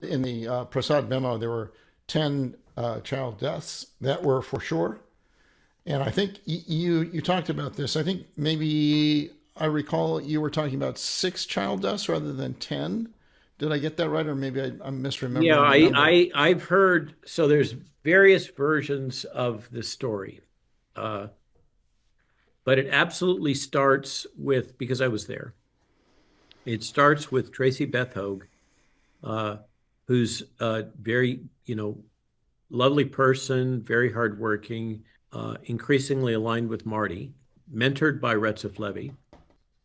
in the Prasad memo there were 10 child deaths that were for sure. And I think you talked about this. I think maybe I recall you were talking about 6 child deaths rather than 10. Did I get that right, or maybe I'm Yeah, misremembering the number? I've heard, so there's various versions of the story. Uh, but it absolutely starts with, because I was there, it starts with Tracy Beth Hogue, uh, who's a very, lovely person, very hardworking, increasingly aligned with Marty, mentored by Retzef Levy,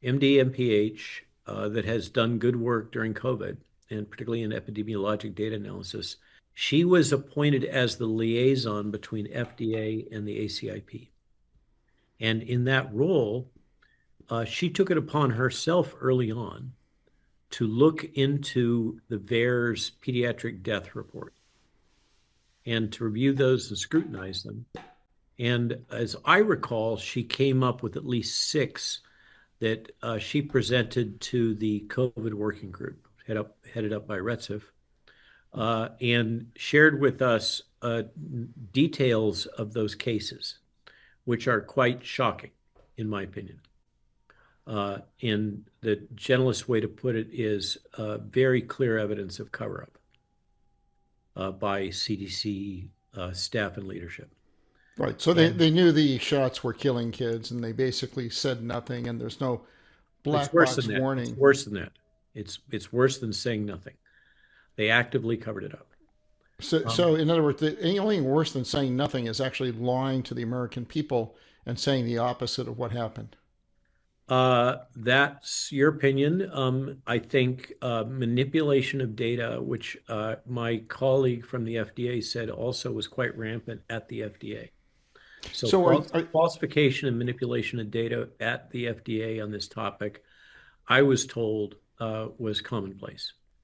MD, MPH, that has done good work during COVID, and particularly in epidemiologic data analysis. She was appointed as the liaison between FDA and the ACIP. And in that role, she took it upon herself early on to look into the VAERS pediatric death report and to review those and scrutinize them. And as I recall, she came up with at least 6 that she presented to the COVID working group, headed up by Retzef, and shared with us details of those cases, which are quite shocking, in my opinion. And the gentlest way to put it is very clear evidence of cover-up by CDC staff and leadership. Right. So And they knew the shots were killing kids, and they basically said nothing, and there's no it's black worse than box that. It's warning. worse than that. It's worse than saying nothing. They actively covered it up. So in other words, the only thing worse than saying nothing is actually lying to the American people and saying the opposite of what happened. That's your opinion. I think manipulation of data, which my colleague from the FDA said also was quite rampant at the FDA. So So falsification and manipulation of data at the FDA on this topic, I was told, was commonplace.